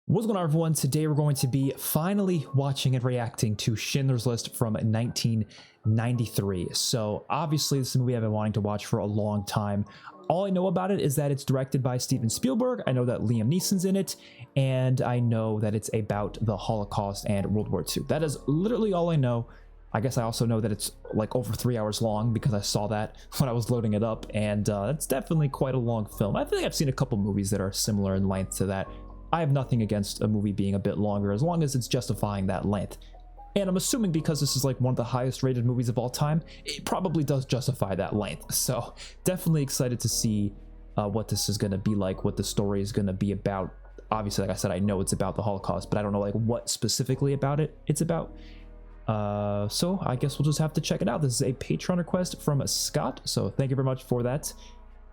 What's going on, everyone? Today we're going to be finally watching and reacting to Schindler's List from 1993. So obviously this is a movie I've been wanting to watch for a long time. All I know about it is that it's directed by Steven Spielberg. I know that Liam Neeson's in it, and I know that it's about the Holocaust and World War II. That is literally all I know. I guess I also know that it's like over 3 hours long because I saw that when I was loading it up, and it's definitely quite a long film. I think I've seen a couple movies that are similar in length to that. I have nothing against a movie being a bit longer as long as it's justifying that length. And I'm assuming because this is like one of the highest rated movies of all time, it probably does justify that length. So definitely excited to see what this is going to be like, what the story is going to be about. Obviously, like I said, I know it's about the Holocaust, but I don't know like what specifically about it's about. So I guess we'll just have to check it out. This is a Patreon request from Scott, so thank you very much for that.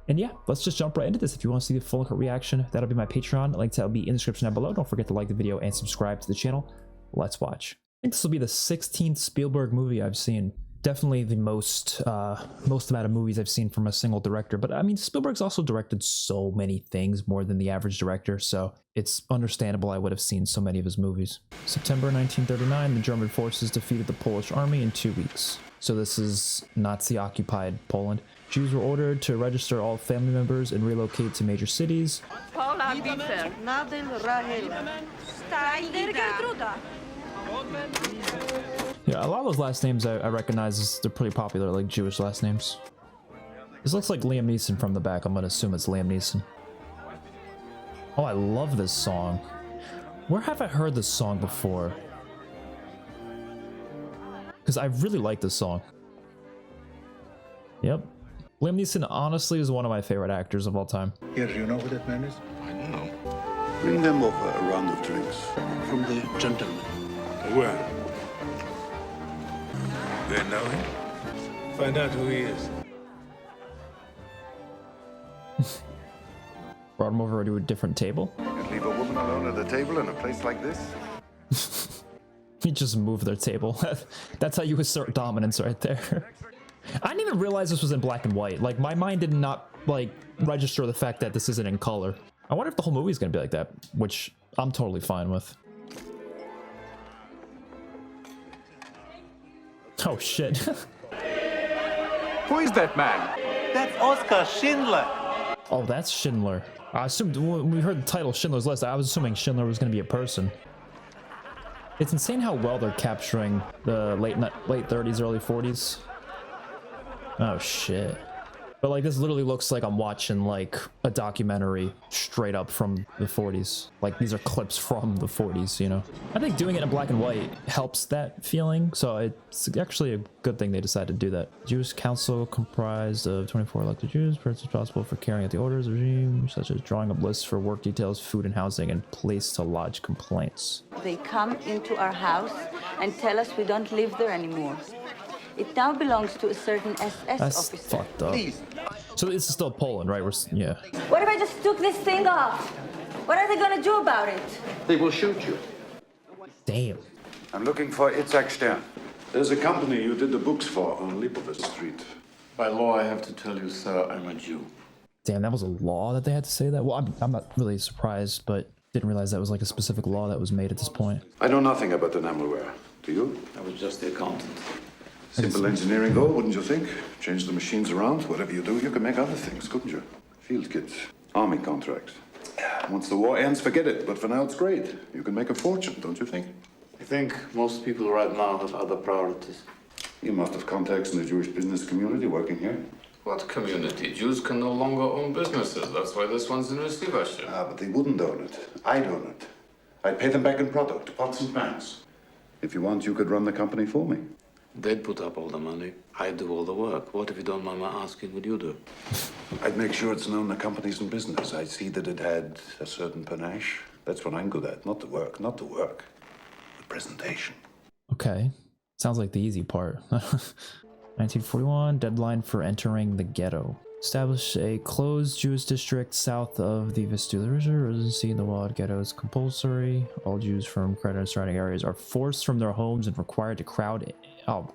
And yeah, let's just jump right into this. If you want to see the full reaction, that'll be my Patreon. Link to that will be in the description down below. Don't forget to like the video and subscribe to the channel. Let's watch. I think this will be the 16th Spielberg movie I've seen. Definitely the most amount of movies I've seen from a single director. But I mean, Spielberg's also directed so many things, more than the average director, so it's understandable I would have seen so many of his movies. September 1939, the German forces defeated the Polish army in 2 weeks. So this is Nazi-occupied Poland. Jews were ordered to register all family members and relocate to major cities. Yeah, a lot of those last names I recognize, they're pretty popular, like Jewish last names. This looks like Liam Neeson from the back. I'm gonna assume it's Liam Neeson. Oh, I love this song. Where have I heard this song before? Because I really like this song. Yep. Liam Neeson honestly is one of my favorite actors of all time. Here, do you know who that man is? I don't know. Bring them over a round of drinks. From the gentleman. Where? They know him? Find out who he is. Brought him over to a different table. You leave a woman alone at a table in a place like this? He just moved their table. That's how you assert dominance right there. I didn't even realize this was in black and white. Like, my mind did not, like, register the fact that this isn't in color. I wonder if the whole movie is going to be like that, which I'm totally fine with. Oh, shit. Who is that man? That's Oscar Schindler. Oh, that's Schindler. I assumed when we heard the title Schindler's List, I was assuming Schindler was going to be a person. It's insane how well they're capturing the late 30s, early 40s. Oh shit. But like, this literally looks like I'm watching like a documentary straight up from the 40s. Like, these are clips from the 40s, you know? I think doing it in black and white helps that feeling, so it's actually a good thing they decided to do that. Jewish council comprised of 24 elected Jews, persons responsible for carrying out the orders of the regime, such as drawing up lists for work details, food and housing, and place to lodge complaints. They come into our house and tell us we don't live there anymore. It now belongs to a certain SS officer. That's fucked up. So this is still Poland, right? Yeah. What if I just took this thing off? What are they gonna do about it? They will shoot you. Damn. I'm looking for Itzhak Stern. There's a company you did the books for on Lipovitz Street. By law, I have to tell you, sir, I'm a Jew. Damn, that was a law that they had to say that? Well, I'm not really surprised, but didn't realize that was like a specific law that was made at this point. I know nothing about enamelware. Do you? I was just the accountant. Simple engineering though, wouldn't you think? Change the machines around. Whatever you do, you can make other things, couldn't you? Field kits, army contract. Once the war ends, forget it. But for now, it's great. You can make a fortune, don't you think? I think most people right now have other priorities. You must have contacts in the Jewish business community working here. What community? Jews can no longer own businesses. That's why this one's in receivership. Ah, but they wouldn't own it. I'd own it. I'd pay them back in product, pots and pans. If you want, you could run the company for me. They'd put up all the money. I'd do all the work. What, if you don't mind my asking, would you do? I'd make sure it's known the company's in business. I'd see that it had a certain panache. That's what I'm good at. Not the work, not the work. The presentation. Okay. Sounds like the easy part. 1941, deadline for entering the ghetto. Establish a closed Jewish district south of the Vistula River. Residency in the wild ghetto is compulsory. All Jews from Creta and surrounding areas are forced from their homes and required to crowd in. Oh,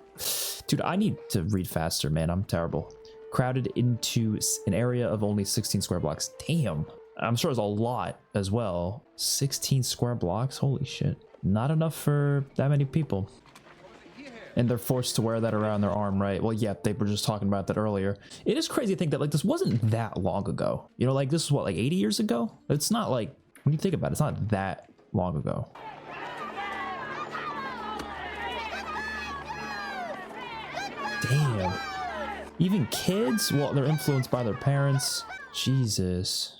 dude, I need to read faster, man. I'm terrible. Crowded into an area of only 16 square blocks. Damn. I'm sure there's a lot as well. 16 square blocks, holy shit. Not enough for that many people. And they're forced to wear that around their arm, right? Well, yeah, they were just talking about that earlier. It is crazy to think that like this wasn't that long ago. You know, like this is what, like 80 years ago? It's not like, when you think about it, it's not that long ago. Damn. Even kids? Well, they're influenced by their parents. Jesus.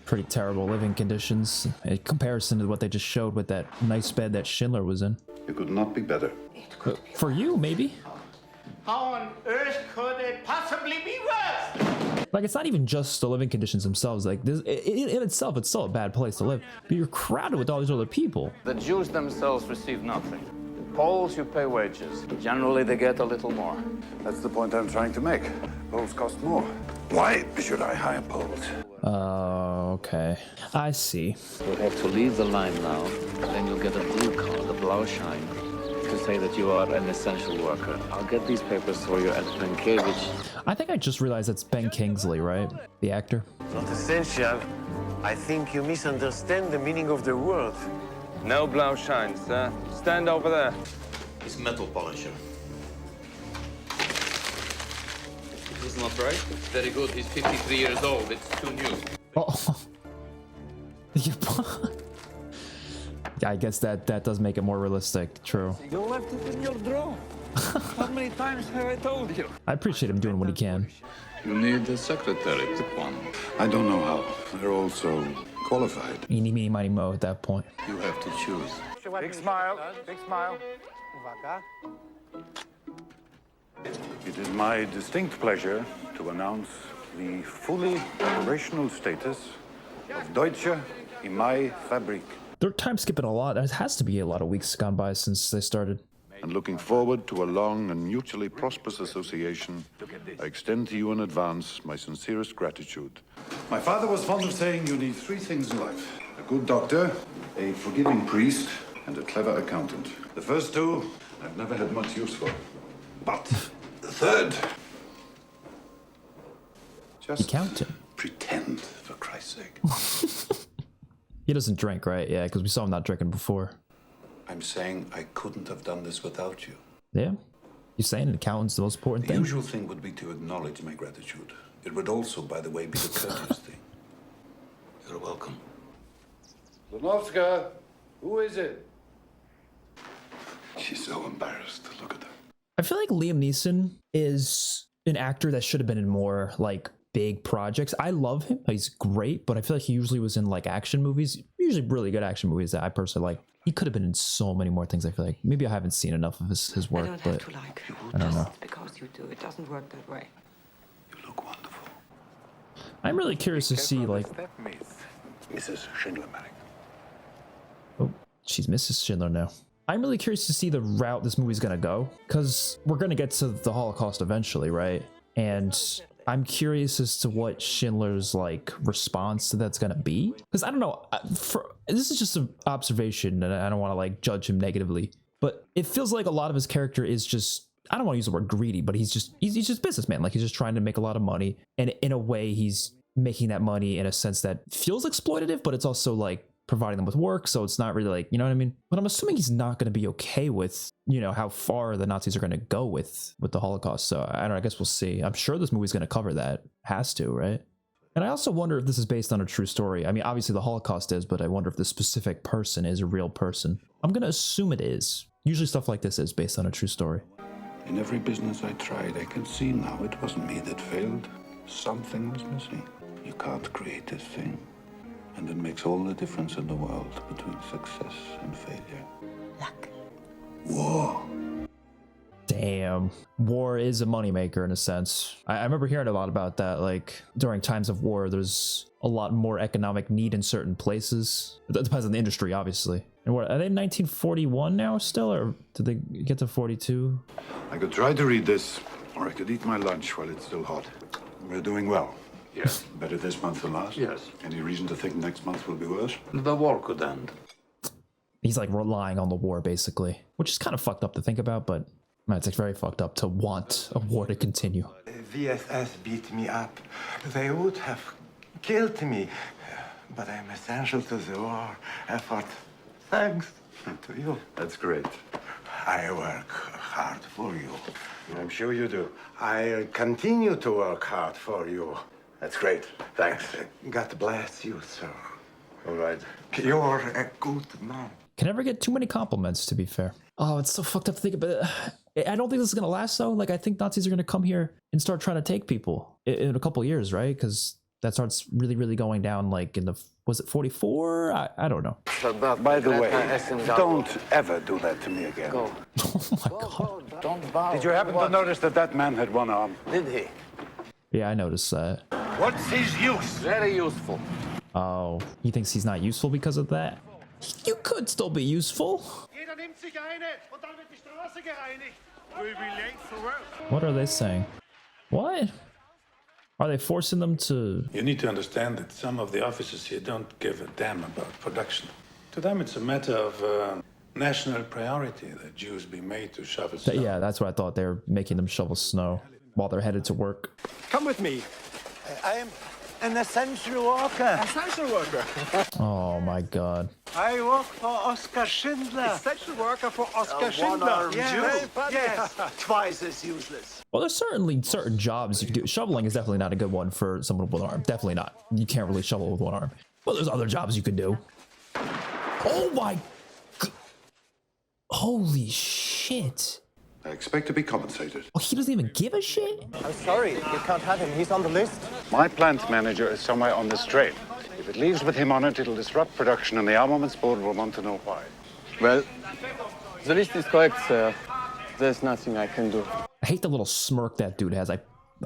Pretty terrible living conditions in comparison to what they just showed with that nice bed that Schindler was in. It could not be better. For you, maybe. How on earth could it possibly be worse? Like, it's not even just the living conditions themselves. Like, this, in itself, it's still a bad place to live. But you're crowded with all these other people. The Jews themselves receive nothing. The Poles, you pay wages. Generally, they get a little more. That's the point I'm trying to make. Poles cost more. Why should I hire Poles? Okay. I see. You'll have to leave the line now. Then you'll get a blue card, a Blauschein, to say that you are an essential worker. I'll get these papers for you at Penkiewicz. I think I just realized that's Ben Kingsley, right? The actor. Not essential. I think you misunderstand the meaning of the word. No Blauschein, sir. Stand over there. He's metal polisher. This is not right. Very good. He's 53 years old. It's too new. Oh. Yeah, I guess that does make it more realistic. True. You left it in your drawer. How many times have I told you? I appreciate him doing what he can. You need a secretary, one. I don't know how. They're all so qualified. Eeny, meeny, miny, mo at that point. You have to choose. Big smile. Big smile. It is my distinct pleasure to announce the fully operational status of Deutsche Imai Fabrik. They're time skipping a lot. There has to be a lot of weeks gone by since they started. And looking forward to a long and mutually prosperous association, I extend to you in advance my sincerest gratitude. My father was fond of saying you need three things in life: a good doctor, a forgiving priest, and a clever accountant. The first two I've never had much use for. But the third... Just Accountant. pretend, for Christ's sake. He doesn't drink, right? Yeah, because we saw him not drinking before. I'm saying I couldn't have done this without you. Yeah. You're saying an accountant's the most important The thing? usual thing would be to acknowledge my gratitude. It would also, by the way, be the courteous thing. You're welcome. Zanowska, who is it? She's so embarrassed. Look at her. I feel like Liam Neeson is an actor that should have been in more, like, big projects. I love him. He's great, but I feel like he usually was in, like, action movies. Usually really good action movies that I personally like. He could have been in so many more things, I feel like. Maybe I haven't seen enough of his work, I don't but have to like you. I don't know. Just because you do. It doesn't work that way. You look wonderful. I'm really curious to see, like... Mrs. Schindler, Merrick. Oh, she's Mrs. Schindler now. I'm really curious to see the route this movie's gonna go, because we're gonna get to the Holocaust eventually, right? And I'm curious as to what Schindler's, like, response to that's gonna be. Because I don't know, this is just an observation, and I don't want to, like, judge him negatively, but it feels like a lot of his character is just, I don't want to use the word greedy, but he's just businessman. Like, he's just trying to make a lot of money, and in a way he's making that money in a sense that feels exploitative, but it's also, like, providing them with work, so it's not really, like, you know what I mean? But I'm assuming he's not going to be okay with, you know, how far the Nazis are going to go with the Holocaust. So I don't know, I guess we'll see. I'm sure this movie's going to cover that. Has to, right? And I also wonder if this is based on a true story. I mean, obviously the Holocaust is, but I wonder if this specific person is a real person. I'm going to assume it is. Usually stuff like this is based on a true story. In every business I tried, I can see now it wasn't me that failed. Something was missing. You can't create this thing. And it makes all the difference in the world between success and failure. Luck. War. Damn. War is a moneymaker in a sense. I remember hearing a lot about that. Like, during times of war, there's a lot more economic need in certain places. It depends on the industry, obviously. And what, are they in 1941 now still, or did they get to 42? I could try to read this, or I could eat my lunch while it's still hot. We're doing well. Yes. Better this month than last? Yes. Any reason to think next month will be worse? The war could end. He's like relying on the war, basically, which is kind of fucked up to think about, but It's like very fucked up to want a war to continue. VSS beat me up. They would have killed me. But I'm essential to the war effort. Thanks to you. That's great. I work hard for you. I'm sure you do. I continue to work hard for you. That's great. Thanks. God bless you, sir. All right. You're a good man. Can never get too many compliments, to be fair. Oh, it's so fucked up to think about it. I don't think this is going to last, though. Like, I think Nazis are going to come here and start trying to take people in a couple of years, right? Because that starts really, really going down, like, in the... Was it 44? I don't know. By the way, don't ever do that to me again. Oh, my God. Don't bow. Did you happen to notice that that man had one arm? Did he? Yeah, I noticed that. What's his use? Very useful. Oh, he thinks he's not useful because of that? You could still be useful. What are they saying? What? Are they forcing them to... You need to understand that some of the officers here don't give a damn about production. To them, it's a matter of national priority that Jews be made to shovel snow. Yeah, that's what I thought. They're making them shovel snow while they're headed to work. Come with me. I am an essential worker. Essential worker. Oh my God. I work for Oscar Schindler. Essential worker for Oscar Schindler. Yes. Twice as useless. Well, there's certainly certain jobs you can do. Shoveling is definitely not a good one for someone with one arm. Definitely not. You can't really shovel with one arm. Well, there's other jobs you can do. Oh my... Holy shit. I expect to be compensated. Oh, he doesn't even give a shit? I'm sorry, you can't have him. He's on the list. My plant manager is somewhere on this train. If it leaves with him on it, it'll disrupt production, and the armaments board will want to know why. Well, the list is correct, sir. There's nothing I can do. I hate the little smirk that dude has. I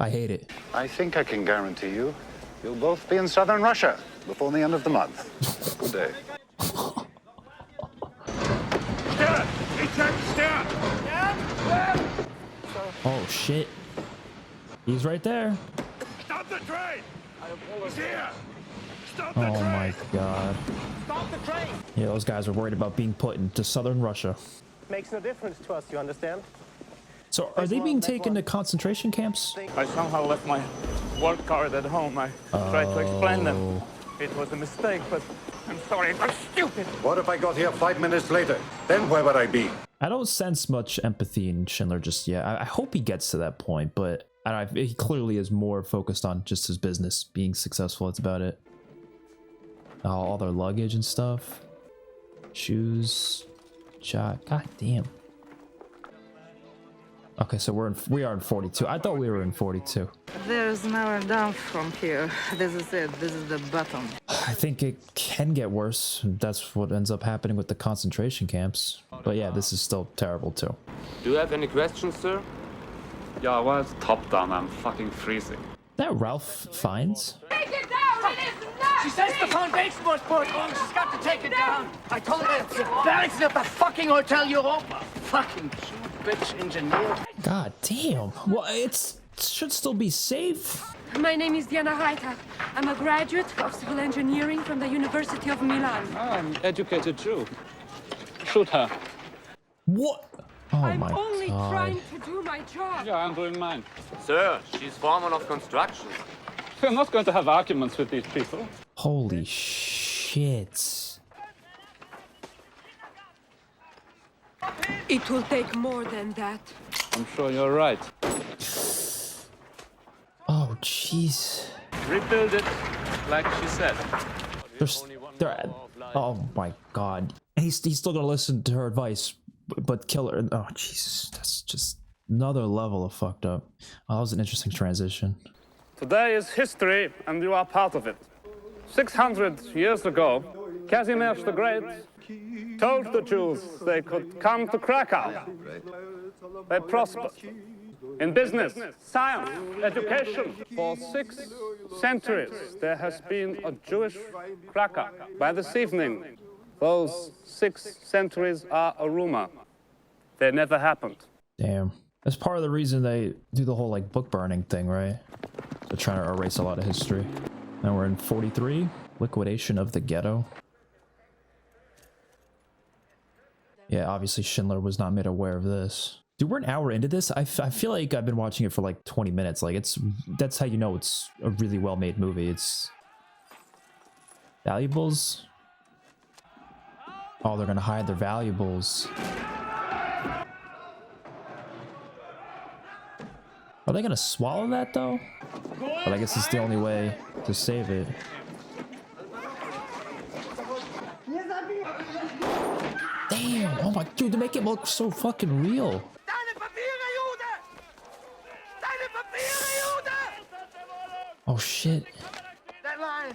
hate it. I think I can guarantee you, you'll both be in southern Russia before the end of the month. Good day. Oh shit. He's right there. Stop the train! He's here! Stop Oh my God. Stop the train! Yeah, those guys are worried about being put into southern Russia. Makes no difference to us, you understand? So are they being taken to concentration camps? I somehow left my work card at home. I tried to explain them. It was a mistake, but I'm sorry. It was stupid. What if I got here 5 minutes later? Then where would I be? I don't sense much empathy in Schindler just yet. I hope he gets to that point, but I don't know, he clearly is more focused on just his business being successful. That's about it. All their luggage and stuff. Shoes. Shot. God damn. Okay, so we are in 42. I thought we were in 42. There's nowhere down from here. This is it. This is the bottom. I think it can get worse. That's what ends up happening with the concentration camps. But yeah, this is still terrible too. Do you have any questions, sir? Yeah, well, it's top down. I'm fucking freezing. That Ralph Fiennes? Take it down! It is not! She says the foundation was put on. She's got to take it down. I told her it's the barracks at the fucking Hotel Europa. Fucking bitch engineer. God damn. Well, it should still be safe. My name is Diana Reiter. I'm a graduate of civil engineering from the University of Milan. I'm educated too. Shoot her. What? Oh I'm my only God. trying to do my job. Yeah, I'm doing mine. Sir, she's foreman of construction. We're not going to have arguments with these people. Holy shit. It will take more than that. I'm sure you're right. Oh jeez. Rebuild it like she said. Oh my God. And he's still gonna listen to her advice, but kill her. Oh Jesus, that's just another level of fucked up. Oh, that was an interesting transition. Today is history, and you are part of it. 600 years ago, Casimir the Great told the Jews they could come to Krakow. They prospered in business, science, education. For 6 centuries, there has been a Jewish Krakow. By this evening, those 6 centuries are a rumor. They never happened. Damn. That's part of the reason they do the whole like book burning thing, right? They're trying to erase a lot of history. Now we're in 43, liquidation of the ghetto. Yeah, obviously Schindler was not made aware of this. Dude, we're an hour into this. I feel like I've been watching it for like 20 minutes. Like that's how you know it's a really well-made movie. It's valuables. Oh, they're gonna hide their valuables. Are they gonna swallow that though? But I guess it's the only way to save it. Damn! Oh my dude, they make it look so fucking real. Oh shit. That line.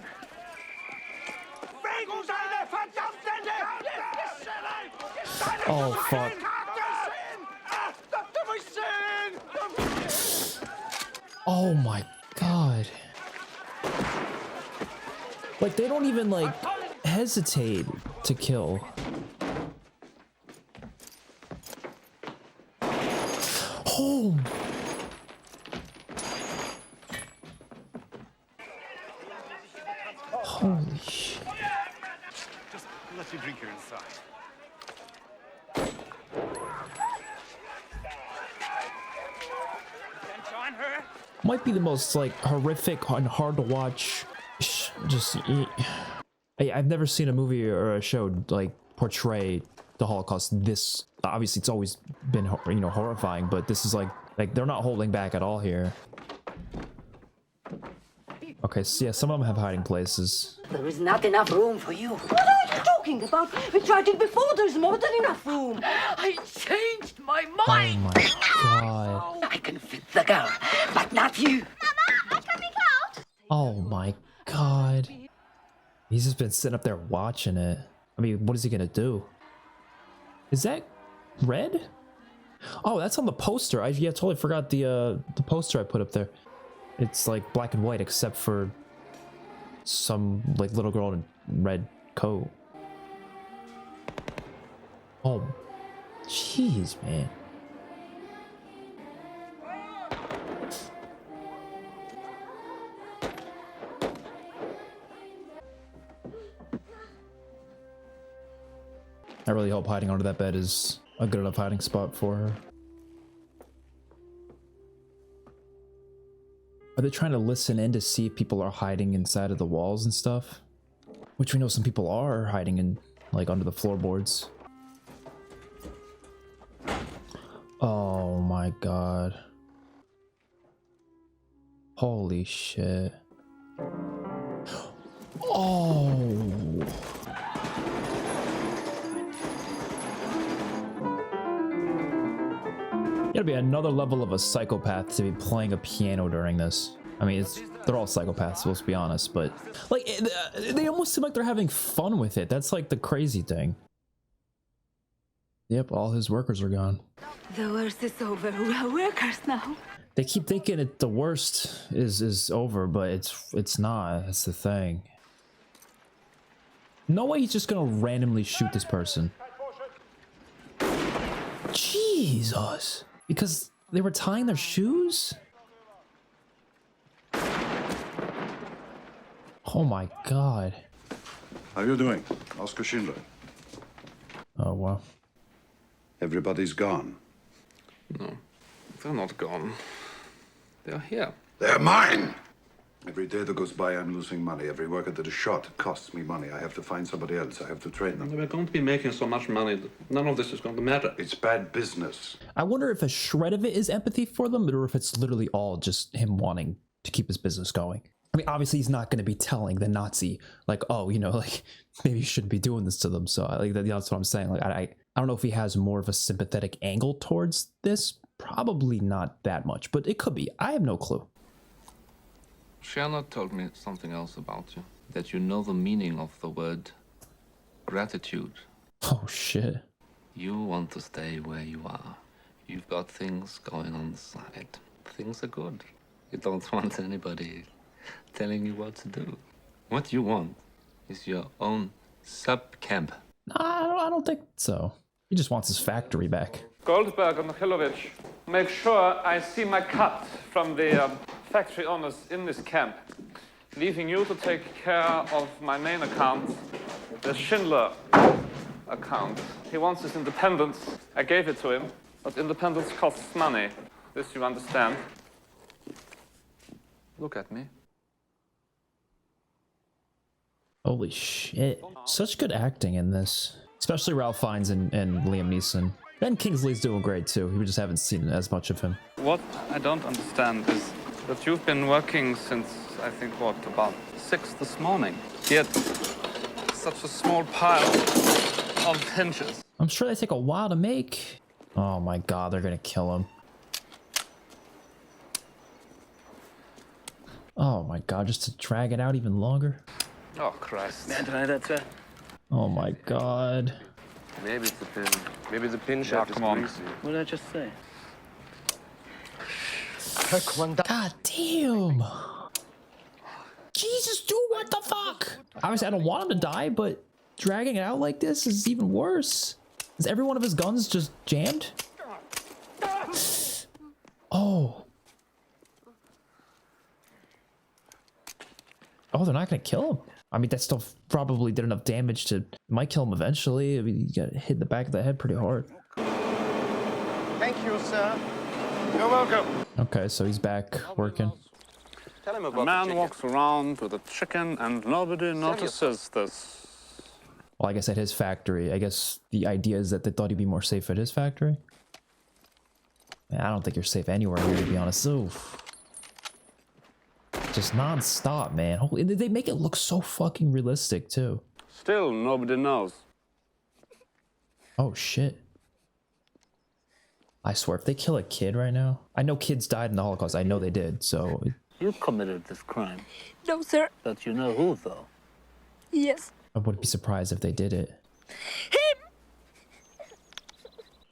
Oh fuck. Oh my god. Like they don't even like hesitate to kill. Oh. Holy shit. Just let you drink here inside. Might be the most like horrific and hard to watch. I've never seen a movie or a show like portray the Holocaust this. Obviously, it's always been horrifying, but this is like they're not holding back at all here. Okay, so yeah, some of them have hiding places. There is not enough room for you. What are you talking about? We tried it before. There's more than enough room. I changed my mind. Oh my god. I can fit the girl, but not you. Mama, I coming out. Oh my god. He's just been sitting up there watching it. I mean, what is he gonna do? Is that red? Oh, that's on the poster. I totally forgot the poster I put up there. It's like black and white except for some like little girl in a red coat. Oh, jeez, man. I really hope hiding under that bed is a good enough hiding spot for her. Are they trying to listen in to see if people are hiding inside of the walls and stuff? Which we know some people are hiding in, like, under the floorboards. Oh my god. Holy shit. Oh. You gotta be another level of a psychopath to be playing a piano during this. I mean, they're all psychopaths, let's be honest, but like they almost seem like they're having fun with it. That's like the crazy thing. Yep, all his workers are gone. The worst is over. We are workers now. They keep thinking the worst is over, but it's not. That's the thing. No way he's just gonna randomly shoot this person. Jesus. Because they were tying their shoes? Oh my god. How you doing? Oscar Schindler. Oh, wow. Everybody's gone. No, they're not gone. They're here. They're mine! Every day that goes by, I'm losing money. Every worker that is shot costs me money. I have to find somebody else. I have to train them. We're going to be making so much money that none of this is going to matter. It's bad business. I wonder if a shred of it is empathy for them, or if it's literally all just him wanting to keep his business going. I mean, obviously he's not going to be telling the Nazi, like, oh, you know, like, maybe you shouldn't be doing this to them. So like that's what I'm saying. Like, I don't know if he has more of a sympathetic angle towards this. Probably not that much, but it could be. I have no clue. Schindler told me something else about you. That you know the meaning of the word gratitude. Oh, shit. You want to stay where you are. You've got things going on the side. Things are good. You don't want anybody telling you what to do. What you want is your own sub-camp. I don't think so. He just wants his factory back. Goldberg and Mikhailovich, make sure I see my cut from the factory owners in this camp, leaving you to take care of my main account, the Schindler account. He wants his independence. I gave it to him. But independence costs money. This you understand. Look at me. Holy shit. Such good acting in this. Especially Ralph Fiennes and Liam Neeson. And Kingsley's doing great too. We just haven't seen as much of him. What I don't understand is that you've been working since, I think, what, about 6 this morning. Yet, such a small pile of hinges. I'm sure they take a while to make. Oh my god, they're gonna kill him. Oh my god, just to drag it out even longer. Oh, Christ. Oh my god. Maybe it's the pin. Maybe the pin Yeah, shaft come is on. greasy. What did I just say? God damn. Jesus, dude, what the fuck? Obviously, I don't want him to die, but dragging it out like this is even worse. Is every one of his guns just jammed? Oh. Oh, they're not gonna kill him. I mean, that still probably did enough damage to... Might kill him eventually. I mean, you got hit in the back of the head pretty hard. Thank you, sir. You're welcome. Okay, so he's back working. Tell him A about man the walks around with a chicken and nobody notices this. Well, I guess at his factory. I guess the idea is that they thought he'd be more safe at his factory. Man, I don't think you're safe anywhere here, to be honest. Oof. Just non-stop, man. Holy, they make it look so fucking realistic, too. Still, nobody knows. Oh, shit. I swear, if they kill a kid right now... I know kids died in the Holocaust. I know they did, so... You committed this crime. No, sir. But you know who, though? Yes. I wouldn't be surprised if they did it.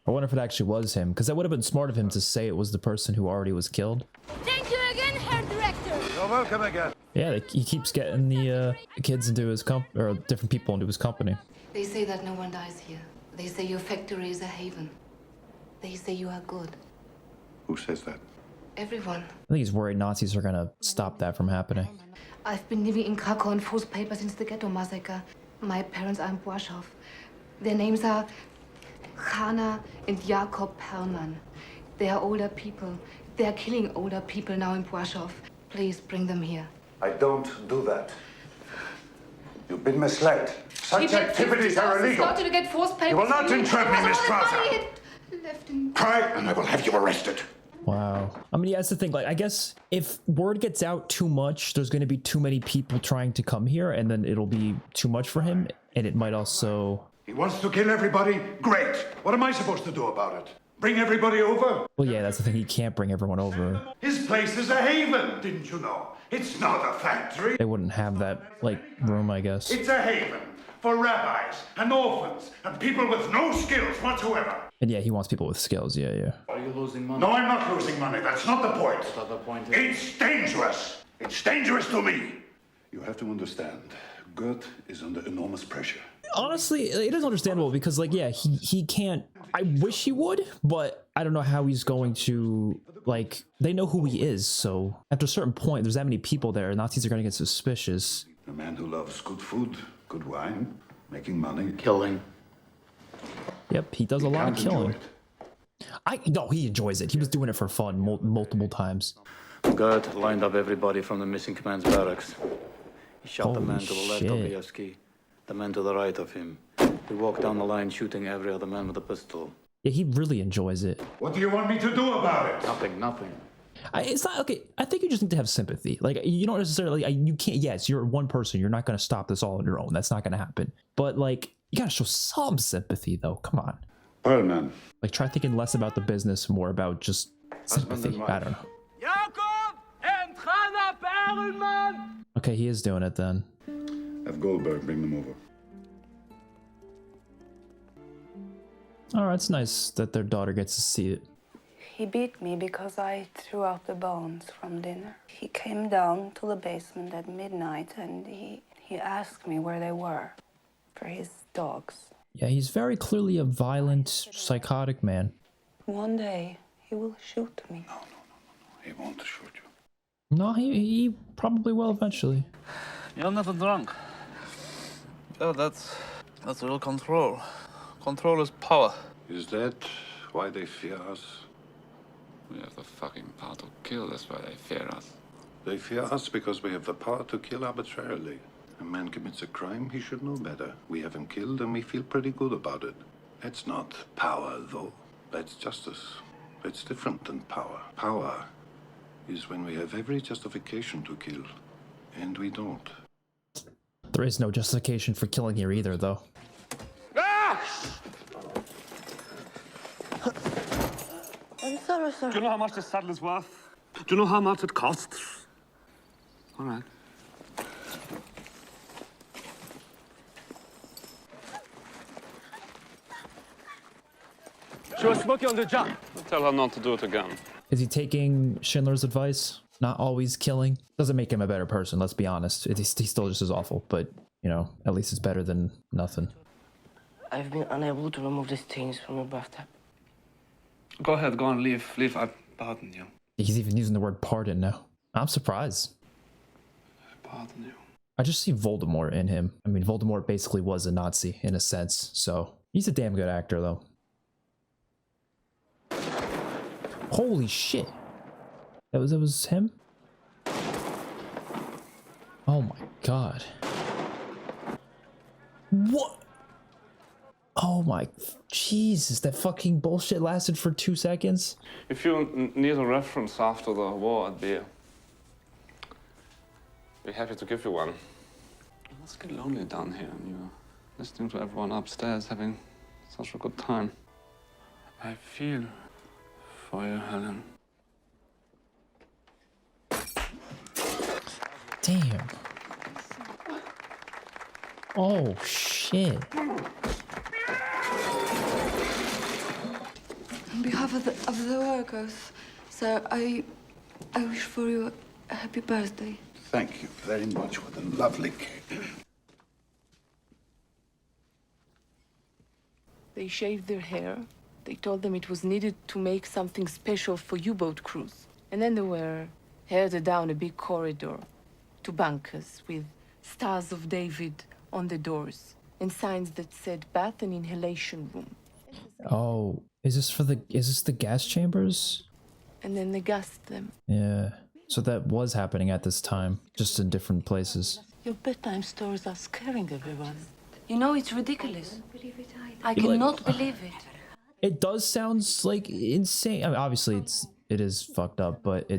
I wonder if it actually was him, because that would have been smart of him to say it was the person who already was killed. Thank you again, Herr Director. You're welcome again. Yeah, he keeps getting the kids into his or different people into his company. They say that no one dies here. They say your factory is a haven. They say you are good. Who says that? Everyone. I think he's worried Nazis are gonna stop that from happening. I've been living in Krakow and forced paper since the ghetto massacre. My parents are in Warsaw. Their names are Hanna and Jakob Perlman. They are older people. They are killing older people now in Warsaw. Please bring them here. I don't do that. You've been misled. Such activities are illegal. Started to get forced papers. You will not entrap me, Miss Strasser. Left in... Cry, and I will have you arrested. Wow. I mean, yeah, that's the thing. Like, I guess if word gets out too much, there's going to be too many people trying to come here, and then it'll be too much for him, and it might also... He wants to kill everybody? Great. What am I supposed to do about it? Bring everybody over? Well, yeah, that's the thing. He can't bring everyone over. His place is a haven, didn't you know? It's not a factory. They wouldn't have that, like, room, I guess. It's a haven for rabbis and orphans and people with no skills whatsoever. And yeah, he wants people with skills. Yeah, yeah. Are you losing money? No, I'm not losing money. That's not the point. That's not the point. It's dangerous. It's dangerous to me. You have to understand, Gert is under enormous pressure. Honestly, it is understandable because, like, yeah, he can't... I wish he would, but I don't know how he's going to... Like, they know who he is, so after a certain point, there's that many people there, Nazis are going to get suspicious. A man who loves good food, good wine, making money. Killing. Yep, he does a lot of killing. No, he enjoys it. He was doing it for fun multiple times. Gert lined up everybody from the missing command's barracks. He shot the Holy man to the left of shit. Bielski, the man to the right of him. He walked down the line shooting every other man with a pistol. Yeah, he really enjoys it. What do you want me to do about it? Nothing. It's not okay. I think you just need to have sympathy. Like, you don't necessarily. You can't. Yes, you're one person. You're not going to stop this all on your own. That's not going to happen. But like, you got to show some sympathy, though. Come on. Perlman. Like, try thinking less about the business, more about just sympathy. I don't know. Jakob and Hanna Perlman. Okay, he is doing it then. Have Goldberg bring them over. All right, it's nice that their daughter gets to see it. He beat me because I threw out the bones from dinner. He came down to the basement at midnight and he asked me where they were for his dogs. Yeah, he's very clearly a violent, psychotic man. One day he will shoot me. No. He won't shoot you. No, he probably will eventually. You're not a drunk. Yeah, that's real control. Control is power. Is that why they fear us. We have the fucking power to kill, that's why they fear us. They fear us because we have the power to kill arbitrarily. A man commits a crime, he should know better. We have him killed and we feel pretty good about it. That's not power, though. That's justice. It's different than power. Power is when we have every justification to kill, and we don't. There is no justification for killing here either, though. Ah! I'm sorry, sir. Do you know how much this saddle is worth? Do you know how much it costs? All right. She was smoking on the job. Tell her not to do it again. Is he taking Schindler's advice? Not always killing? Doesn't make him a better person, let's be honest. He's still just as awful, but, you know, at least it's better than nothing. I've been unable to remove the stains from your bathtub. Go ahead, go on, leave. Leave, I pardon you. He's even using the word pardon now. I'm surprised. I pardon you. I just see Voldemort in him. I mean, Voldemort basically was a Nazi in a sense, so he's a damn good actor, though. Holy shit. That was him? Oh my god. What? Oh my Jesus, that fucking bullshit lasted for 2 seconds? If you need a reference after the war, I'd be happy to give you one. It must get lonely down here, and you're listening to everyone upstairs having such a good time. I feel for you, Helen. Damn. Oh shit. On behalf of the workers, sir, I wish for you a happy birthday. Thank you very much for the lovely cake. They shaved their hair. They told them it was needed to make something special for U-boat crews. And then they were herded down a big corridor to bunkers with Stars of David on the doors and signs that said bath and inhalation room. Oh, is this the gas chambers? And then they gassed them. Yeah. So that was happening at this time, just in different places. Your bedtime stories are scaring everyone. You know, it's ridiculous. I You're like, cannot believe it. It does sound like insane. I mean, obviously it is fucked up, but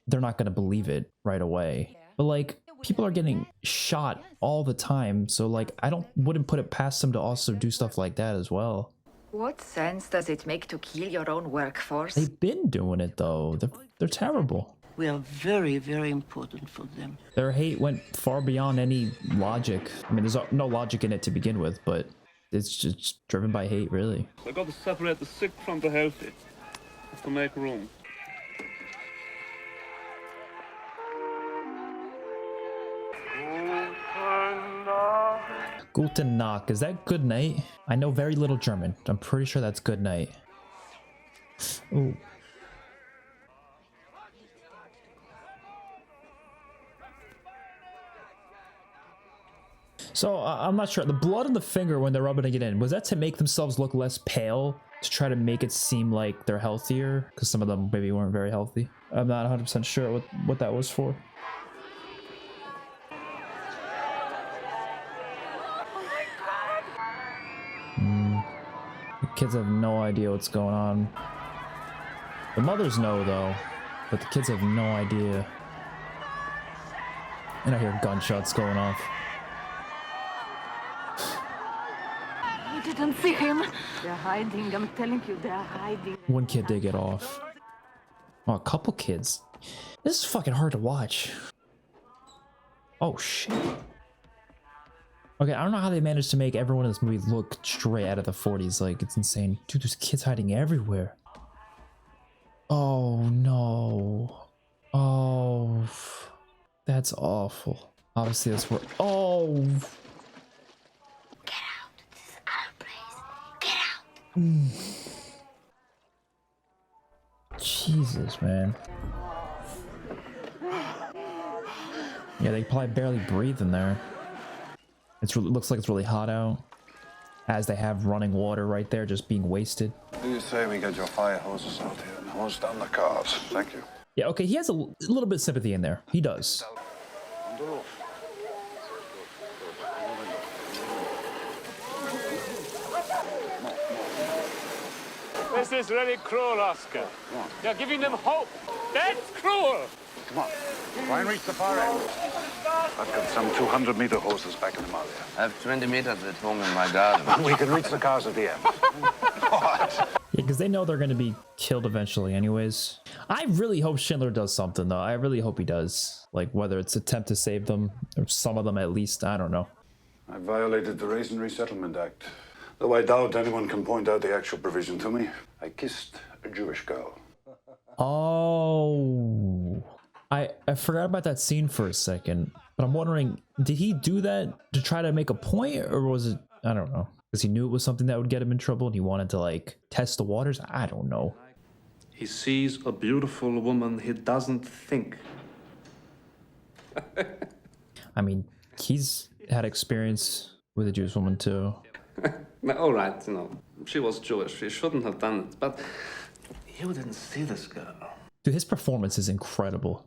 they're not gonna believe it right away. But like, people are getting shot all the time, so like, wouldn't put it past them to also do stuff like that as well. What sense does it make to kill your own workforce? They've been doing it though. They're terrible. We are very, very important for them. Their hate went far beyond any logic. I mean, there's no logic in it to begin with, but it's just driven by hate, really. I got to separate the sick from the healthy. Have to make room. Guten Nacht. Is that good night? I know very little German. I'm pretty sure that's good night. Ooh. So I'm not sure. The blood on the finger when they're rubbing it in, was that to make themselves look less pale? To try to make it seem like they're healthier? Because some of them maybe weren't very healthy. I'm not 100% sure what that was for. The kids have no idea what's going on. The mothers know though, but the kids have no idea. And I hear gunshots going off. I didn't see him. They're hiding. I'm telling you, they're hiding. One kid did get off. Oh, a couple kids. This is fucking hard to watch. Oh shit. Okay, I don't know how they managed to make everyone in this movie look straight out of the 40s. Like, it's insane. Dude, there's kids hiding everywhere. Oh no. Oh, that's awful. Obviously that's where, oh. Get out. This is our place. Get out. Jesus, man. Yeah, they probably barely breathe in there. It looks like it's really hot out, as they have running water right there just being wasted. Do you say we get your fire hoses out here and hose down the cars? Thank you. Yeah, okay, he has a little bit of sympathy in there. He does. On the roof. This is really cruel, Oscar. You're giving them hope. That's cruel. Come on. Try and reach the far end. I've got some 200-meter hoses back in the mouth. I have 20 meters at home in my garden. We can reach the cars at the end. What? Yeah, because they know they're going to be killed eventually anyways. I really hope Schindler does something, though. I really hope he does. Like, whether it's attempt to save them, or some of them at least, I don't know. I violated the Raise and Resettlement Act. Though I doubt anyone can point out the actual provision to me. I kissed a Jewish girl. Oh. I forgot about that scene for a second, but I'm wondering, did he do that to try to make a point, or was it, I don't know, because he knew it was something that would get him in trouble and he wanted to, like, test the waters? I don't know. He sees a beautiful woman, he doesn't think. I mean, he's had experience with a Jewish woman too. All right, you know, she was Jewish, she shouldn't have done it, but you didn't see this girl. Dude, his performance is incredible.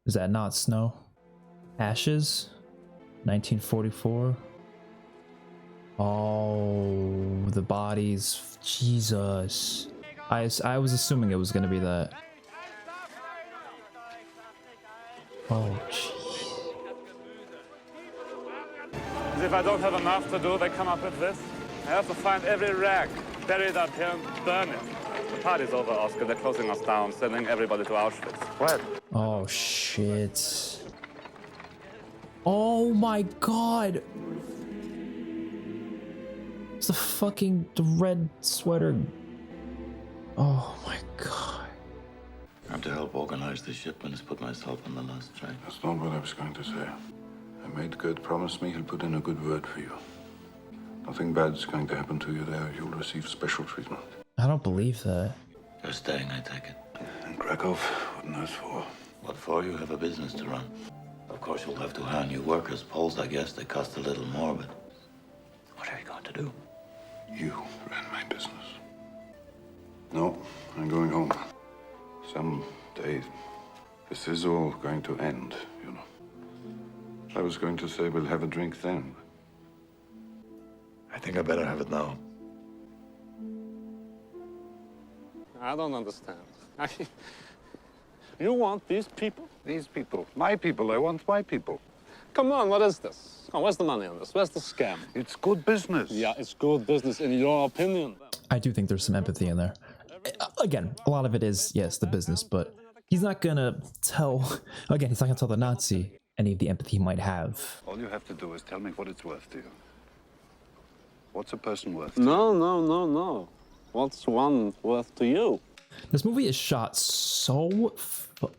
Is that not snow? Ashes? 1944? Oh, the bodies. Jesus. I was assuming it was going to be that. Oh, jeez. As if I don't have enough to do, they come up with this. I have to find every rag, bury it up here, and burn it. The party's over, Oscar. They're closing us down, sending everybody to Auschwitz. What? Oh, shit. Oh, my God. It's the red sweater. Oh, my God. I'm to help organize the shipment has put myself on the last train. That's not what I was going to say. I made Gert promise me he'll put in a good word for you. Nothing bad's going to happen to you there. You'll receive special treatment. I don't believe that. You're staying, I take it. In Krakow? What on earth for? What for? You have a business to run. Of course, you'll have to hire new workers. Poles, I guess, they cost a little more, but what are you going to do? You ran my business. No, I'm going home. Someday, this is all going to end, you know. I was going to say we'll have a drink then. I think I better have it now. I don't understand. You want these people? These people. My people. I want my people. Come on, what is this? Oh, where's the money on this? Where's the scam? It's good business. Yeah, it's good business in your opinion. I do think there's some empathy in there. Again, a lot of it is, yes, the business, but he's not gonna tell, again, he's not gonna tell the Nazi any of the empathy he might have. All you have to do is tell me what it's worth to you. What's a person worth? No. What's one worth to you? This movie is shot so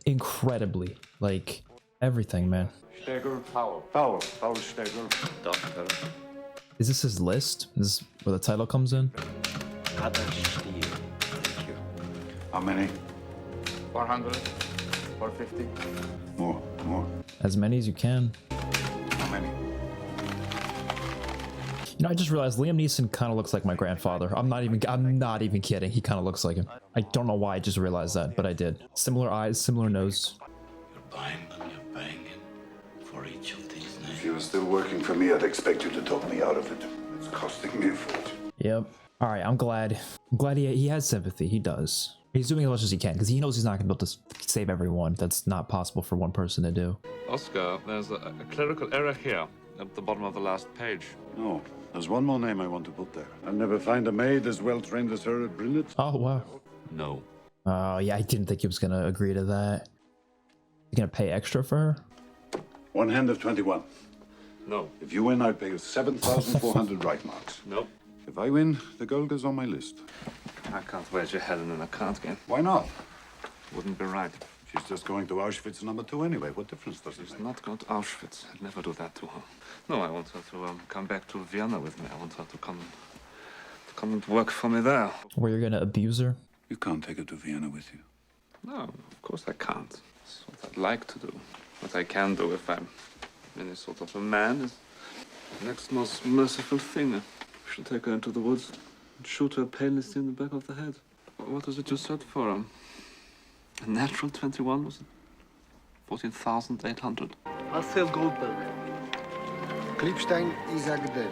incredibly. Like, everything, man. Steger, Powell. Powell Steger. Doctor. Is this his list? Is this where the title comes in? Thank you. How many? 400, 450. More. As many as you can. How many? You know, I just realized Liam Neeson kind of looks like my grandfather. I'm not even kidding. He kind of looks like him. I don't know why I just realized that, but I did. Similar eyes, similar nose. You're buying them, you're paying for each of these names. If you were still working for me, I'd expect you to talk me out of it. It's costing me a fortune. Yep. All right, I'm glad he has sympathy. He does. He's doing as much as he can because he knows he's not going to be able to save everyone. That's not possible for one person to do. Oscar, there's a clerical error here at the bottom of the last page. No, there's one more name I want to put there. I'll never find a maid as well trained as her at Brilliant. Oh, wow. No. Oh, yeah, I didn't think he was going to agree to that. You going to pay extra for her? One hand of 21. No. If you win, I'd pay you 7,400 right marks. No. If I win, the girl goes on my list. I can't wager Helen in a card game. Why not? Wouldn't be right. She's just going to Auschwitz #2 anyway. What difference does it make? She's not going to Auschwitz. I'd never do that to her. No, I want her to come back to Vienna with me. I want her to come and work for me there. Where you're going to abuse her? You can't take her to Vienna with you. No, of course I can't. That's what I'd like to do. What I can do if I'm any sort of a man is Next most merciful thing. I should take her into the woods and shoot her painlessly in the back of the head. What was it you said for a natural 21? Was it 14,800? Marcel Goldberg. Klippstein Isaac David.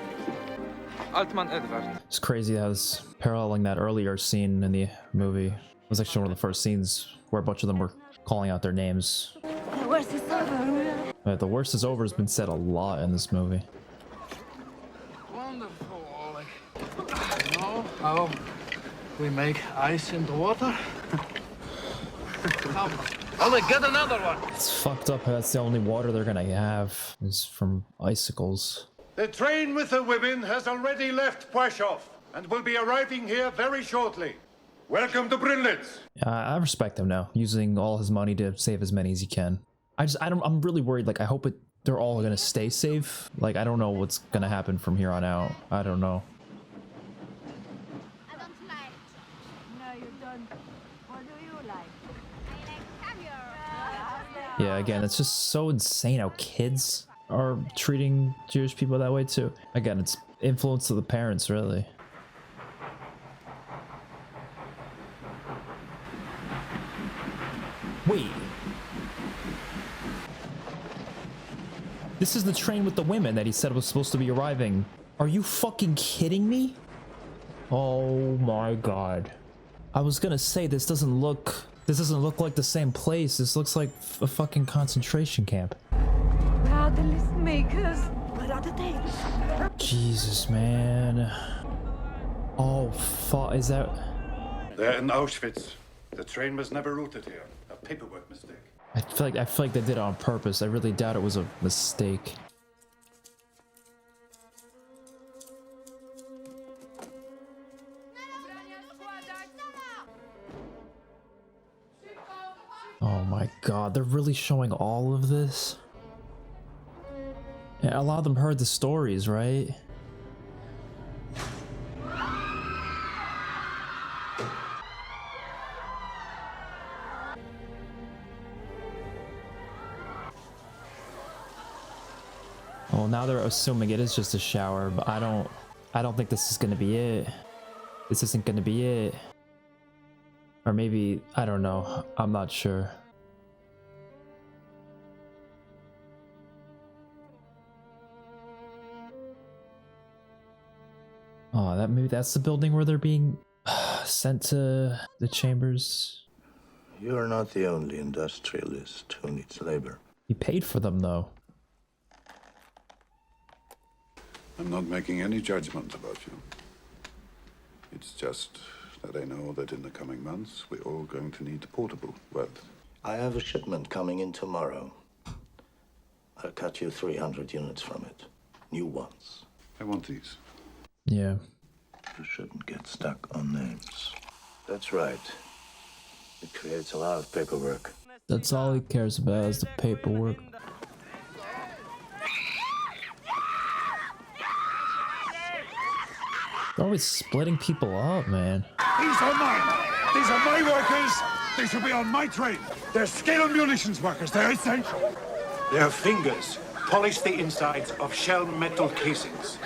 Altman Edward. It's crazy how it's paralleling that earlier scene in the movie. It was actually one of the first scenes where a bunch of them were calling out their names. The worst is over. The worst is over has been said a lot in this movie. Wonderful, Oleg. You know how we make ice in the water? Come, Oleg, get another one. It's fucked up. That's the only water they're gonna have is from icicles. The train with the women has already left Płaszów and will be arriving here very shortly. Welcome to Brünlitz. I respect him now, using all his money to save as many as he can. I'm really worried. Like, I hope they're all gonna stay safe. Like, I don't know what's gonna happen from here on out. I don't know. I don't like. No, you don't. What do you like? I like caviar. Yeah, again, it's just so insane how kids are treating Jewish people that way too. Again, it's influence of the parents, really. Wait. This is the train with the women that he said was supposed to be arriving. Are you fucking kidding me? Oh my god. I was gonna say this doesn't look like the same place. This looks like a fucking concentration camp. Where are the list makers? Where are the tapes? Jesus, man. Oh, fuck. Is that... They're in Auschwitz. The train was never routed here. A paperwork mistake. I feel like they did it on purpose. I really doubt it was a mistake. Oh my god, they're really showing all of this? Yeah, a lot of them heard the stories, right? Well, now they're assuming it is just a shower, but I don't think this is gonna be it. This isn't gonna be it. Or maybe, I don't know. I'm not sure. Oh, maybe that's the building where they're being sent to the chambers. You're not the only industrialist who needs labor. He paid for them, though. I'm not making any judgment about you. It's just that I know that in the coming months, we're all going to need portable wealth. I have a shipment coming in tomorrow. I'll cut you 300 units from it. New ones. I want these. Yeah. You shouldn't get stuck on names. That's right. It creates a lot of paperwork. That's all he cares about is the paperwork. They're always splitting people up, man. These are mine. These are my workers. They should be on my train. They're scale munitions workers. They're essential. Their fingers polish the insides of shell metal casings.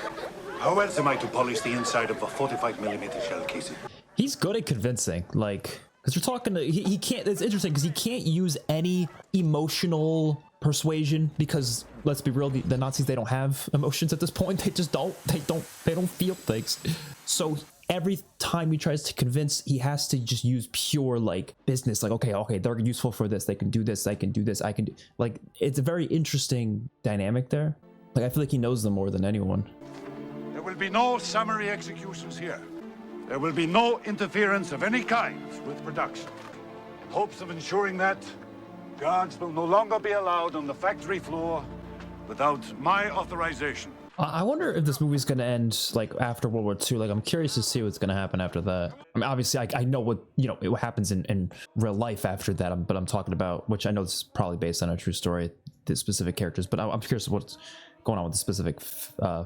How else am I to polish the inside of a 45mm shell casing? He's good at convincing, like, because you're talking to, he can't, it's interesting because he can't use any emotional persuasion because, let's be real, the Nazis, they don't have emotions at this point. They just don't, they don't feel things. So every time he tries to convince, he has to just use pure, like, business, like, okay, they're useful for this, they can do this, I can do this, I can do, like, it's a very interesting dynamic there. Like, I feel like he knows them more than anyone. There will be no summary executions here. There will be no interference of any kind with production. In hopes of ensuring that, guards will no longer be allowed on the factory floor without my authorization. I wonder if this movie's gonna end like after World War II. Like, I'm curious to see what's gonna happen after that. I mean, obviously, I know what, you know, what happens in real life after that, but I'm talking about, which I know this is probably based on a true story, the specific characters, but I'm curious what's going on with the specific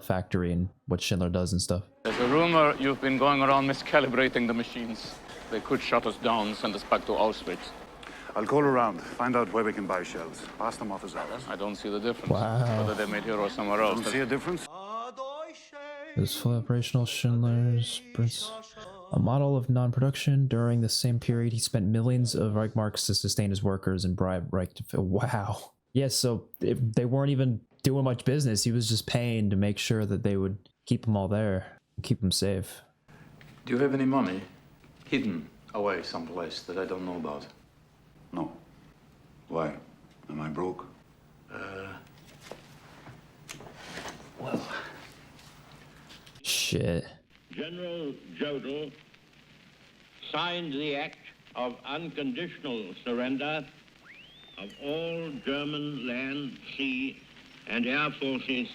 factory and what Schindler does and stuff. There's a rumor you've been going around miscalibrating the machines. They could shut us down, send us back to Auschwitz. I'll call around, find out where we can buy shells. Pass them off as ours. I don't see the difference. Wow. Whether they're made here or somewhere else. Don't see a difference? It was fully operational. Schindler's Prince. A model of non-production. During the same period, he spent millions of Reichmarks to sustain his workers and bribe Reich to fill. Wow. Yeah, so they weren't even doing much business. He was just paying to make sure that they would keep them all there, keep them safe. Do you have any money hidden away someplace that I don't know about? No. Why? Am I broke? Well. Shit. General Goodall signed the act of unconditional surrender of all German land, sea, and air forces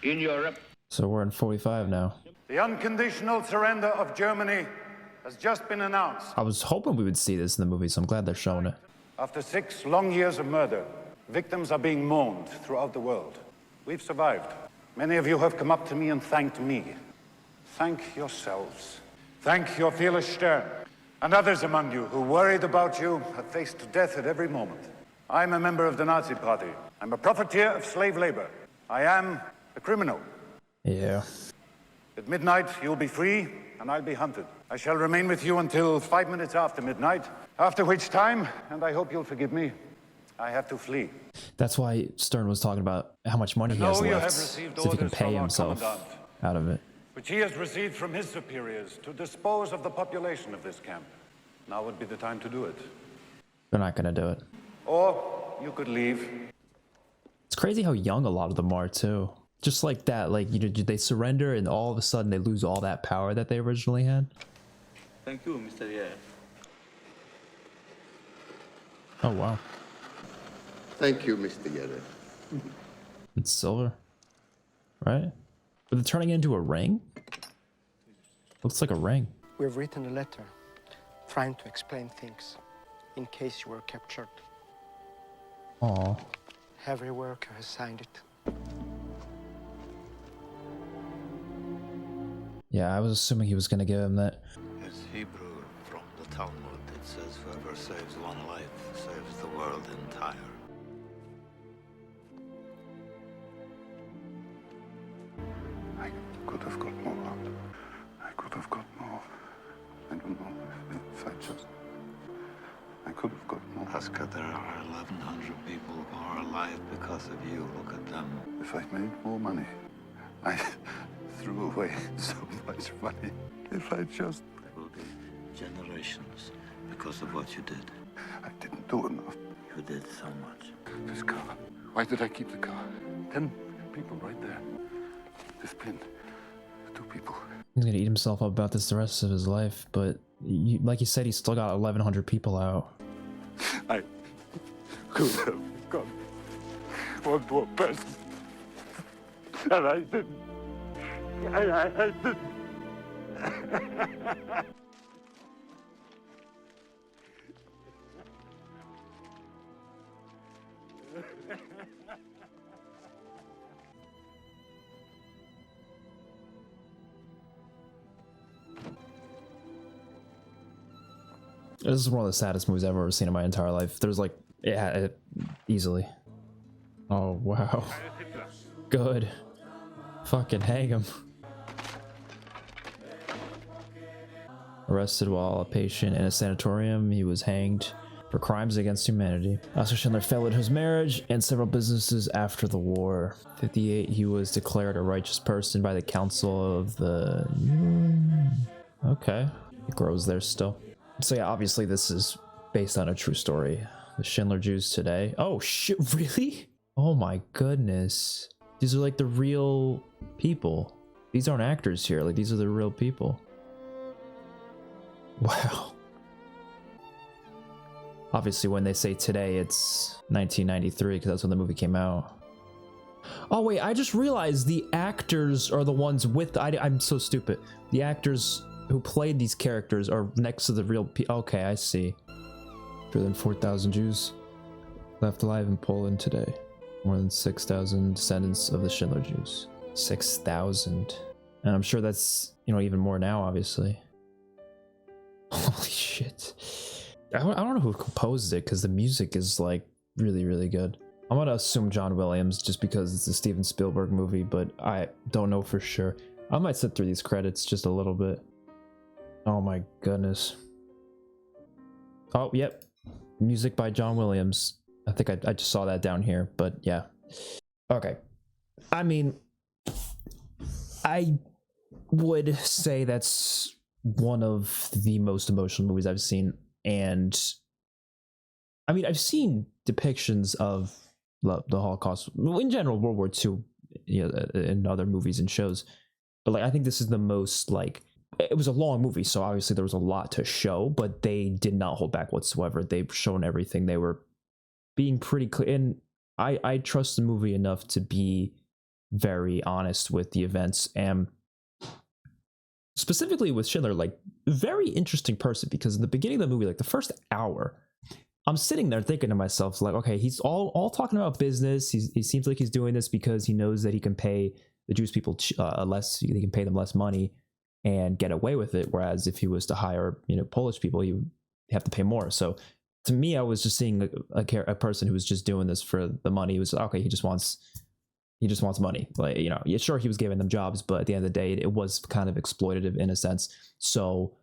in Europe. So we're in 45 now. The unconditional surrender of Germany has just been announced. I was hoping we would see this in the movie, so I'm glad they're showing it. After 6 long years of murder, victims are being mourned throughout the world. We've survived. Many of you have come up to me and thanked me. Thank yourselves. Thank your fearless Stern and others among you who, worried about you, have faced death at every moment. I'm a member of the Nazi Party. I'm a profiteer of slave labor. I am a criminal. Yeah. At midnight, you'll be free, and I'll be hunted. I shall remain with you until 5 minutes after midnight, after which time, and I hope you'll forgive me, I have to flee. That's why Stern was talking about how much money he has left, so if he can pay himself out of it. Which he has received from his superiors to dispose of the population of this camp. Now would be the time to do it. They're not gonna do it. Or you could leave. It's crazy how young a lot of them are too. Just like that, like, you know, they surrender and all of a sudden they lose all that power that they originally had. Thank you, Mr. Ye. Oh wow. Thank you, Mr. Yere. It's silver, right? But they're turning it into a ring? Looks like a ring. We've written a letter trying to explain things in case you were captured. Aww. Every worker has signed it. Yeah, I was assuming he was gonna give him that. It's Hebrew from the Talmud. It says, whoever saves one life saves the world entire. I could have got more. I could have got more. I don't know if I just... I could have got more. Oscar, there are 1,100 people who are alive because of you. Look at them. If I'd made more money, I threw away so much money. If I just... There will be generations because of what you did. I didn't do enough. You did so much. This car. Why did I keep the car? 10 people right there. This pin. 2 people. He's gonna eat himself up about this the rest of his life, but like you said, he's still got 1,100 people out. I could have got one more person. And I didn't. I didn't. This is one of the saddest movies I've ever seen in my entire life. There's like, yeah, easily. Oh, wow. Good. Fucking hang him. Arrested while a patient in a sanatorium, he was hanged for crimes against humanity. Oscar Schindler failed his marriage and several businesses after the war. 58, he was declared a righteous person by the Council of the... Okay. It grows there still. So yeah, obviously this is based on a true story. The Schindler Jews today. Oh shit, really? Oh my goodness. These are like the real people. These aren't actors here, like these are the real people. Wow. Obviously when they say today, it's 1993 because that's when the movie came out. Oh wait, I just realized the actors are the ones with, I'm so stupid. The actors who played these characters are next to the real people. Okay, I see. Fewer than 4,000 Jews left alive in Poland today. More than 6,000 descendants of the Schindler Jews. 6,000. And I'm sure that's, you know, even more now, obviously. Holy shit. I don't know who composed it, because the music is, like, really, really good. I'm gonna assume John Williams, just because it's a Steven Spielberg movie, but I don't know for sure. I might sit through these credits just a little bit. Oh my goodness. Oh, yep. Music by John Williams. I think I just saw that down here, but yeah. Okay. I mean, I would say that's one of the most emotional movies I've seen. And I mean, I've seen depictions of the Holocaust, in general, World War II, you know, in other movies and shows. But like, I think this is the most, like, it was a long movie, so obviously there was a lot to show, but they did not hold back whatsoever. They've shown everything. They were being pretty clear. And I trust the movie enough to be very honest with the events. And specifically with Schindler, like, very interesting person, because in the beginning of the movie, like the first hour, I'm sitting there thinking to myself, like, okay, he's all talking about business. He seems like he's doing this because he knows that he can pay the Jewish people less, he can pay them less money and get away with it. Whereas if he was to hire, you know, Polish people, he would have to pay more. So to me, I was just seeing a person who was just doing this for the money. He was, okay, he just wants money. Like, you know, yeah, sure, he was giving them jobs, but at the end of the day, it was kind of exploitative in a sense. So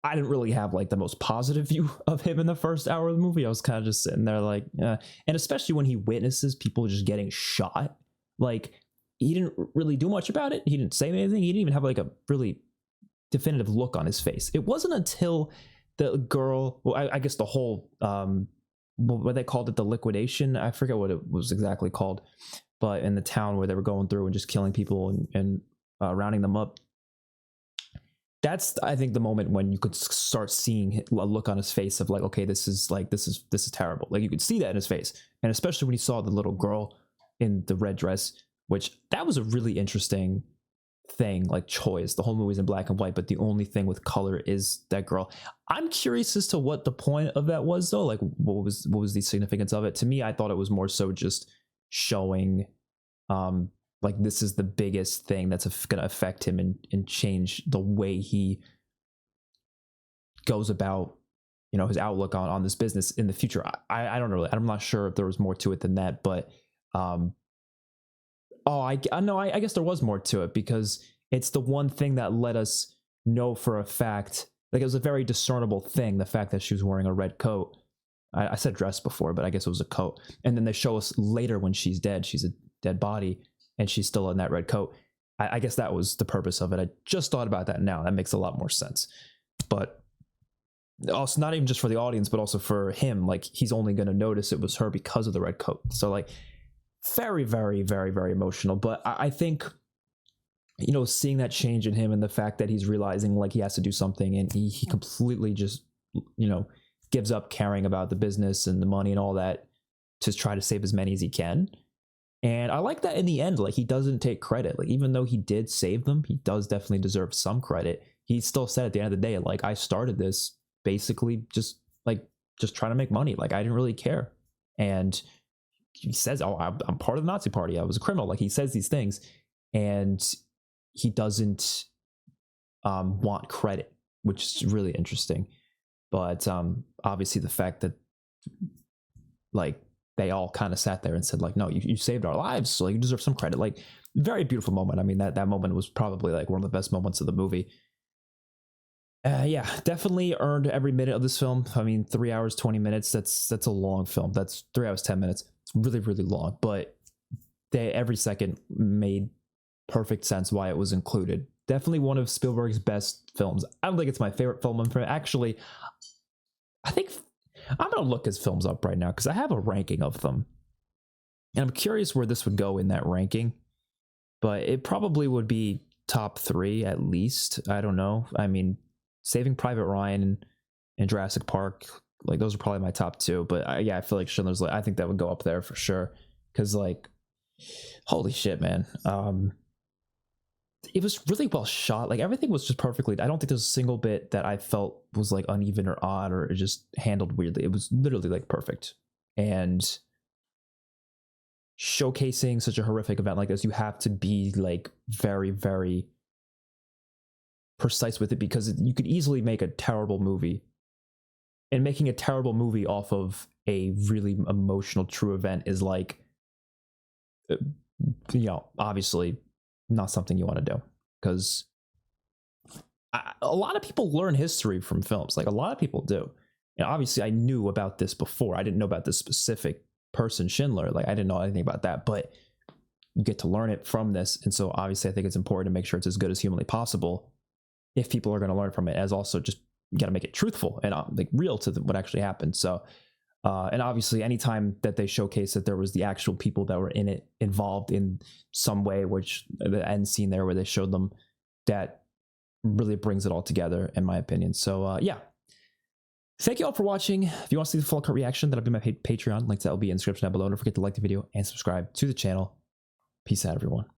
I didn't really have like the most positive view of him in the first hour of the movie. I was kind of just sitting there like, and especially when he witnesses people just getting shot, like, he didn't really do much about it. He didn't say anything. He didn't even have like a really definitive look on his face. It wasn't until the girl, well, I guess the whole, what they called it, the liquidation. I forget what it was exactly called, but in the town where they were going through and just killing people and rounding them up. That's, I think, the moment when you could start seeing a look on his face of like, okay, this is terrible. Like, you could see that in his face. And especially when he saw the little girl in the red dress, which that was a really interesting thing, like choice. The whole movie's in black and white, but the only thing with color is that girl. I'm curious as to what the point of that was, though. Like, what was the significance of it? To me, I thought it was more so just showing, like, this is the biggest thing that's going to affect him and change the way he goes about, you know, his outlook on this business in the future. I don't know. I'm not sure if there was more to it than that, but I guess there was more to it, because it's the one thing that let us know for a fact, like, it was a very discernible thing, the fact that she was wearing a red coat. I said dress before, but I guess it was a coat. And then they show us later when she's dead, she's a dead body, and she's still in that red coat. I guess that was the purpose of it. I just thought about that now. That makes a lot more sense. But also, not even just for the audience, but also for him, like, he's only going to notice it was her because of the red coat. So, like, very, very, very, very emotional. But I think, you know, seeing that change in him and the fact that he's realizing, like, he has to do something, and he completely just, you know, gives up caring about the business and the money and all that to try to save as many as he can. And I like that in the end, like, he doesn't take credit. Like, even though he did save them, he does definitely deserve some credit. He still said at the end of the day, like, I started this basically just trying to make money. Like, I didn't really care. And he says, oh, I'm part of the Nazi party. I was a criminal. Like, he says these things, and he doesn't want credit, which is really interesting. But obviously the fact that, like, they all kind of sat there and said, like, no, you saved our lives, so, like, you deserve some credit. Like, very beautiful moment. I mean, that moment was probably like one of the best moments of the movie. Yeah, definitely earned every minute of this film. I mean, 3 hours, 20 minutes. That's a long film. That's 3 hours, 10 minutes. It's really, really long, but every second made perfect sense why it was included. Definitely one of Spielberg's best films. I don't think it's my favorite film. Actually, I think I'm going to look his films up right now, because I have a ranking of them. And I'm curious where this would go in that ranking. But it probably would be top 3 at least. I don't know. I mean, Saving Private Ryan and Jurassic Park, like, those are probably my top 2. But yeah, I feel like Schindler's List, I think that would go up there for sure. Because, like, holy shit, man. It was really well shot. Like, everything was just perfectly. I don't think there's a single bit that I felt was, like, uneven or odd or just handled weirdly. It was literally, like, perfect. And showcasing such a horrific event like this, you have to be, like, very, very precise with it, because you could easily make a terrible movie. And making a terrible movie off of a really emotional, true event is, like, you know, obviously not something you want to do, because a lot of people learn history from films. Like, a lot of people do. And obviously I knew about this before. I didn't know about this specific person, Schindler. Like, I didn't know anything about that, but you get to learn it from this. And so obviously I think it's important to make sure it's as good as humanly possible if people are going to learn from it, as also just you got to make it truthful and like real to what actually happened. So and obviously anytime that they showcase that there was the actual people that were in it involved in some way, which the end scene there where they showed them, that really brings it all together in my opinion. So yeah, thank you all for watching. If you want to see the full cut reaction, that'll be my Patreon. Link to that will be in the description down below. Don't forget to like the video and subscribe to the channel. Peace out, everyone.